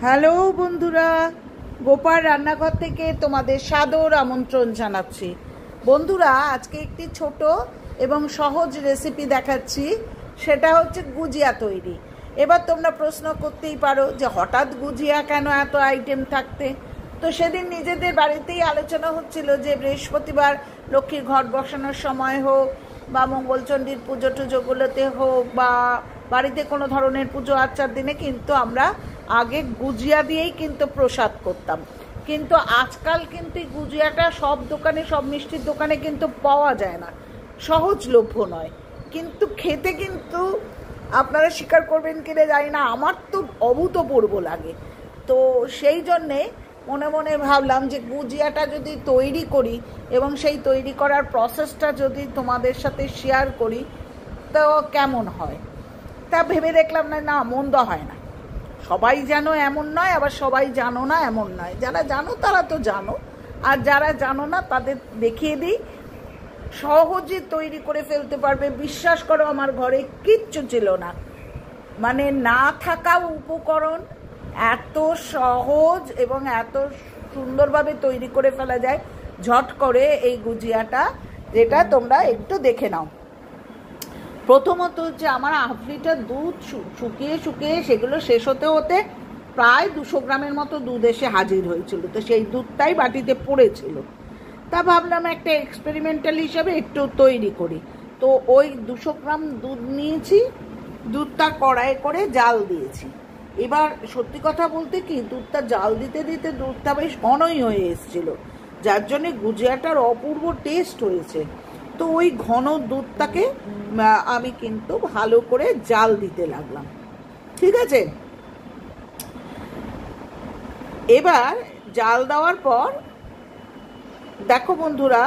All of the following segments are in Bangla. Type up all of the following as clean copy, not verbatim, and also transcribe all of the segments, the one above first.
হ্যালো বন্ধুরা, গোপাল রান্নাঘর থেকে তোমাদের সাদর আমন্ত্রণ জানাচ্ছি। বন্ধুরা, আজকে একটি ছোট এবং সহজ রেসিপি দেখাচ্ছি, সেটা হচ্ছে গুজিয়া তৈরি। এবার তোমরা প্রশ্ন করতেই পারো যে হঠাৎ গুজিয়া কেন, এত আইটেম থাকতে? তো সেদিন নিজেদের বাড়িতেই আলোচনা হচ্ছিল যে বৃহস্পতিবার লক্ষ্মীর ঘট বসানোর সময় হোক বা মঙ্গলচণ্ডীর পুজো টুজোগুলোতে হোক বা বাড়িতে কোনো ধরনের পুজো আর্চার দিনে কিন্তু আমরা আগে গুজিয়া দিয়েই কিন্তু প্রসাদ করতাম। কিন্তু আজকাল কিন্তু গুজিয়াটা সব দোকানে, সব মিষ্টির দোকানে কিন্তু পাওয়া যায় না, সহজলভ্য নয়। কিন্তু খেতে কিন্তু আপনারা স্বীকার করবেন কিনা জানি না, আমার তো অভূতপূর্ব লাগে। তো সেই জন্যে মনে মনে ভাবলাম যে গুজিয়াটা যদি তৈরি করি এবং সেই তৈরি করার প্রসেসটা যদি তোমাদের সাথে শেয়ার করি তো কেমন হয়। তা ভেবে দেখলাম না, মন্দ হয় না। সবাই জানো এমন নয়, আবার সবাই জানো না এমন নয়। যারা জানো তারা তো জানো, আর যারা জানো না তাদের দেখিয়ে দিই, সহজে তৈরি করে ফেলতে পারবে। বিশ্বাস করো, আমার ঘরে কিচ্ছু ছিল না, মানে না থাকা উপকরণ এত সহজ এবং এত সুন্দরভাবে তৈরি করে ফেলা যায় ঝট করে এই গুজিয়াটা, যেটা তোমরা একটু দেখে নাও। প্রথমত হচ্ছে আমার হাফ লিটার দুধ শুকিয়ে সেগুলো শেষ হতে হতে প্রায় 200 গ্রামের মতো দুধ এসে হাজির হয়েছিল। তো সেই দুধটাই বাটিতে পড়েছিল। তা ভাবলাম একটা এক্সপেরিমেন্টাল হিসাবে একটু তৈরি করি। তো ওই 200 গ্রাম দুধ নিয়েছি, দুধটা কড়াইয়ে করে জাল দিয়েছি। এবার সত্যি কথা বলতে কি, দুধটা জাল দিতে দিতে দুধটা বেশ ঘনই হয়ে এসেছিল, যার জন্যে গুজিয়াটার অপূর্ব টেস্ট হয়েছে। তো ওই ঘন দুধটাকে আমি কিন্তু ভালো করে জাল দিতে লাগলাম, ঠিক আছে। এবার জাল দেওয়ার পর দেখো বন্ধুরা,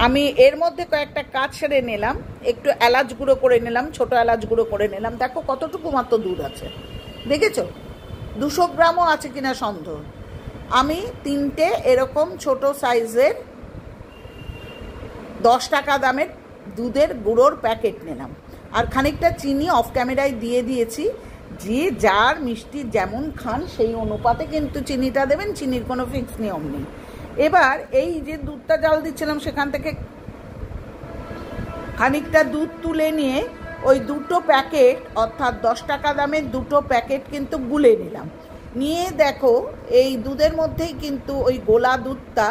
আমি এর মধ্যে কয়েকটা কাজ সেরে নিলাম, একটু এলাচ গুঁড়ো করে নিলাম, ছোট এলাচ গুঁড়ো করে নিলাম। দেখো কতটুকু মাত্র দুধ আছে, দেখেছো? 200 গ্রামও আছে কিনা সন্দেহ। আমি 3টে এরকম ছোট সাইজের 10 টাকা দামের দুধের গুঁড়োর প্যাকেট নিলাম, আর খানিকটা চিনি অফ ক্যামেরায় দিয়ে দিয়েছি। যে যার মিষ্টি যেমন খান সেই অনুপাতে কিন্তু চিনিটা দেবেন, চিনির কোনো ফিক্স নিয়ম নেই। এবার এই যে দুধটা জাল দিচ্ছিলাম সেখান থেকে খানিকটা দুধ তুলে নিয়ে ওই 2টো প্যাকেট, অর্থাৎ 10 টাকা দামের 2টো প্যাকেট কিন্তু গুলে নিলাম। নিয়ে দেখো এই দুধের মধ্যেই কিন্তু ওই গোলা দুধটা,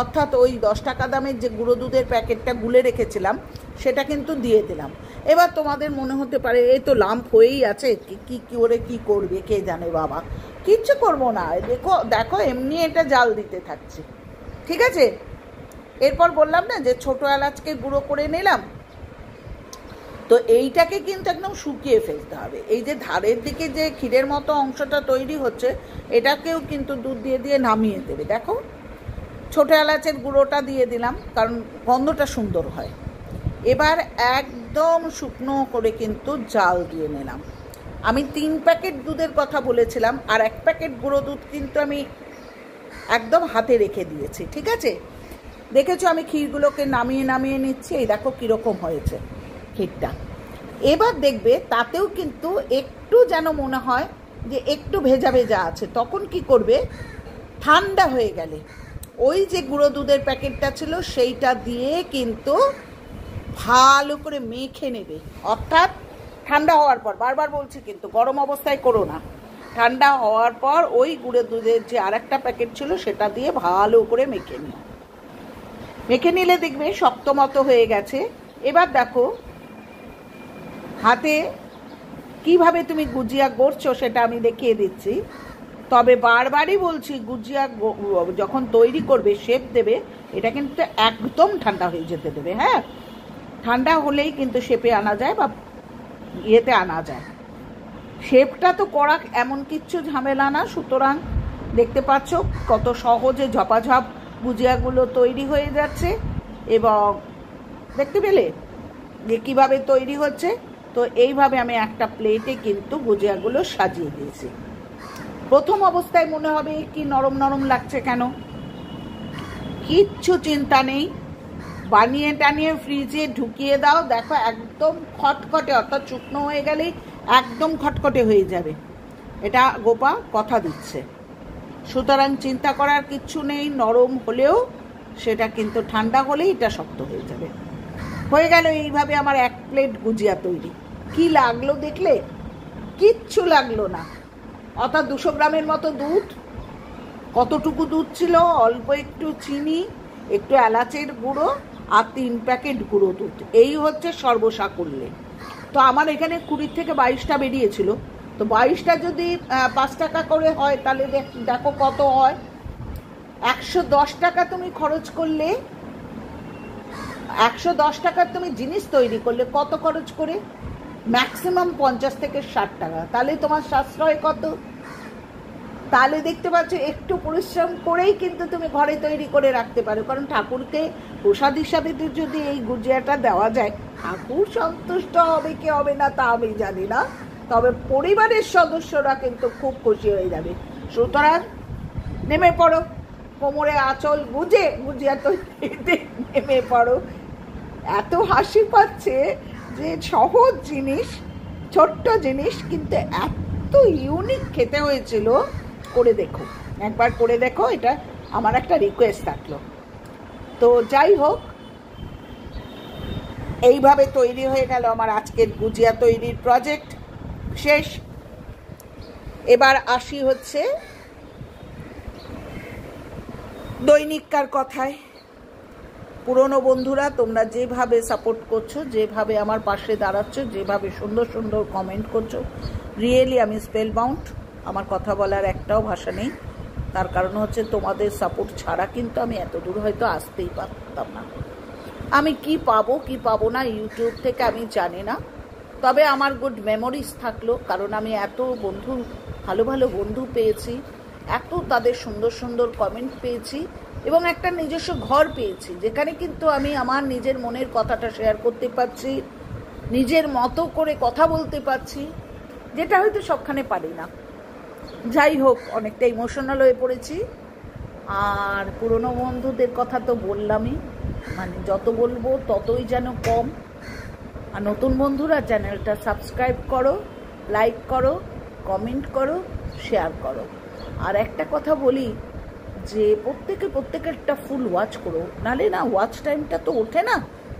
অর্থাৎ ওই 10 টাকা দামের যে গুঁড়ো দুধের প্যাকেটটা গুলে রেখেছিলাম সেটা কিন্তু দিয়ে দিলাম। এবার তোমাদের মনে হতে পারে এই তো লাম্প হয়েই আছে, কি করে কি করবে কে জানে বাবা। কিচ্ছু করবো না, দেখো এমনি এটা জাল দিতে থাকছে, ঠিক আছে। এরপর বললাম না যে ছোট এলাচকে গুঁড়ো করে নিলাম। তো এইটাকে কিন্তু একদম শুকিয়ে ফেলতে হবে। এই যে ধারের দিকে যে ক্ষীরের মতো অংশটা তৈরি হচ্ছে, এটাকেও কিন্তু দুধ দিয়ে দিয়ে নামিয়ে দেবে। দেখো ছোট এলাচের গুঁড়োটা দিয়ে দিলাম, কারণ গন্ধটা সুন্দর হয়। এবার একদম শুকনো করে কিন্তু জাল দিয়ে নিলাম। আমি 3 প্যাকেট দুধের কথা বলেছিলাম, আর 1 প্যাকেট গুঁড়ো দুধ কিন্তু আমি একদম হাতে রেখে দিয়েছি, ঠিক আছে। দেখেছো আমি ক্ষীরগুলোকে নামিয়ে নিচ্ছি। এই দেখো কীরকম হয়েছে ক্ষীরটা। এবার দেখবে তাতেও কিন্তু একটু যেন মনে হয় যে একটু ভেজা ভেজা আছে। তখন কি করবে, ঠান্ডা হয়ে গেলে ওই যে গুঁড়ো দুধের প্যাকেটটা ছিল সেইটা দিয়ে কিন্তু ভালো করে মেখে নেবে। অর্থাৎ ঠান্ডা হওয়ার পর, বারবার বলছি কিন্তু গরম অবস্থায় করো না, ঠান্ডা হওয়ার পর ওই গুঁড়ো দুধের যে আরেকটা প্যাকেট ছিল সেটা দিয়ে ভালো করে মেখে নিও। মেখে নিলে দেখবে শক্ত মতো হয়ে গেছে। এবার দেখো হাতে কিভাবে তুমি গুজিয়া গড়ছো সেটা আমি দেখিয়ে দিচ্ছি। তবে বারবারই বলছি, গুজিয়া যখন তৈরি করবে, শেপ দেবে, এটা কিন্তু একদম ঠান্ডা হয়ে যেতে দেবে। হ্যাঁ, ঠান্ডা হলেই কিন্তু শেপে আনা যায় বা ইয়েতে আনা যায়। শেপটা তো করা এমন কিচ্ছু ঝামেলা না। সুতরাং দেখতে পাচ্ছ কত সহজে ঝপাঝপ গুজিয়াগুলো তৈরি হয়ে যাচ্ছে। এবং দেখতে পেলে যে কীভাবে তৈরি হচ্ছে। তো এইভাবে আমি একটা প্লেটে কিন্তু গুজিয়াগুলো সাজিয়ে দিয়েছি। প্রথম অবস্থায় মনে হবে কি নরম নরম লাগছে কেন, কিচ্ছু চিন্তা নেই। বানিয়ে টানিয়ে ফ্রিজে ঢুকিয়ে দাও, দেখো একদম খটখটে, অর্থাৎ শুকনো হয়ে গেলেই একদম খটখটে হয়ে যাবে। এটা গোপা কথা দিচ্ছে। সুতরাং চিন্তা করার কিচ্ছু নেই, নরম হলেও সেটা কিন্তু ঠান্ডা হলেই এটা শক্ত হয়ে যাবে। হয়ে গেল এইভাবে আমার 1 প্লেট গুজিয়া তৈরি। কি লাগলো দেখলে? কিচ্ছু লাগলো না। অর্থাৎ 200 গ্রামের মতো দুধ, কতটুকু দুধ ছিল, অল্প একটু চিনি, একটু এলাচের গুঁড়ো আর 3 প্যাকেট গুঁড়ো দুধ, এই হচ্ছে সর্বসাকুল্যে। তো আমার এখানে 20 থেকে 22টা বেরিয়েছিল। তো 22টা যদি 5 টাকা করে হয় তাহলে দেখো কত হয়। 110 টাকা তুমি খরচ করলে, 110 টাকার তুমি জিনিস তৈরি করলে কত খরচ করে? ম্যাক্সিমাম 50 থেকে 60 টাকা। তাহলে তোমার সাশ্রয় কত? তাহলে দেখতে পাচ্ছ একটু পরিশ্রম করেই কিন্তু তুমি ঘরে তৈরি করে রাখতে পারো। কারণ ঠাকুরকে প্রসাদ হিসাবে যদি এই গুজিয়াটা দেওয়া যায়, ঠাকুর সন্তুষ্ট হবে কি হবে না তা আমি জানি না, তবে পরিবারের সদস্যরা কিন্তু খুব খুশি হয়ে যাবে। সুতরাং নেমে পড়ো, কোমরে আঁচল গুজে গুজিয়া তৈরিতে নেমে পড়ো। এত হাসি পাচ্ছে যে সহজ জিনিস, ছোট্ট জিনিস, কিন্তু এত ইউনিক খেতে হয়েছিল। করে দেখো, একবার করে দেখো, এটা আমার একটা রিকোয়েস্ট থাকলো। তো যাই হোক, এইভাবে তৈরি হয়ে গেল আমার আজকের গুজিয়া তৈরির প্রজেক্ট শেষ। এবার আসি হচ্ছে দৈনিককার কথায়। পুরনো বন্ধুরা, তোমরা যেভাবে সাপোর্ট করছো, যেভাবে আমার পাশে দাঁড়াচ্ছ, যেভাবে সুন্দর সুন্দর কমেন্ট করছো, রিয়েলি আমি স্পেল বাউন্ড। আমার কথা বলার একটাও ভাষা নেই। তার কারণ হচ্ছে তোমাদের সাপোর্ট ছাড়া কিন্তু আমি এত দূর হয়তো আসতেই পারতাম না। আমি কি পাবো কি পাবো না ইউটিউব থেকে আমি জানি না, তবে আমার গুড মেমোরিজ থাকলো। কারণ আমি এত বন্ধু, ভালো ভালো বন্ধু পেয়েছি, এত তাদের সুন্দর সুন্দর কমেন্ট পেয়েছি, এবং একটা নিজস্ব ঘর পেয়েছি যেখানে কিন্তু আমি আমার নিজের মনের কথাটা শেয়ার করতে পারছি, নিজের মতো করে কথা বলতে পারছি, যেটা হয়তো সবখানে পারি না। যাই হোক, অনেকটা ইমোশনাল হয়ে পড়েছি। আর পুরনো বন্ধুদের কথা তো বললামই, মানে যত বলবো ততই যেন কম। আর নতুন বন্ধুরা চ্যানেলটা সাবস্ক্রাইব করো, লাইক করো, কমেন্ট করো, শেয়ার করো। আর একটা কথা বলি যে প্রত্যেকেরটা ফুল ওয়াচ করো, নালে না ওয়াচ টাইমটা তো ওঠে না।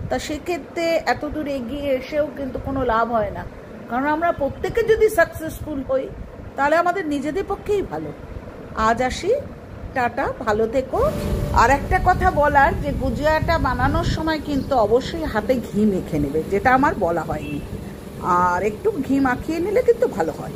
তা সেক্ষেত্রে এত দূর এগিয়ে এসেও কিন্তু কোনো লাভ হয় না। কারণ আমরা প্রত্যেকে যদি সাকসেসফুল হই তাহলে আমাদের নিজেদের পক্ষেই ভালো। আজ আসি, টাটা, ভালো থেকো। আর একটা কথা বলার, যে গুজিয়াটা বানানোর সময় কিন্তু অবশ্যই হাতে ঘি মেখে নেবে, যেটা আমার বলা হয়নি। আর একটু ঘি মাখিয়ে নিলে কিন্তু ভালো হয়।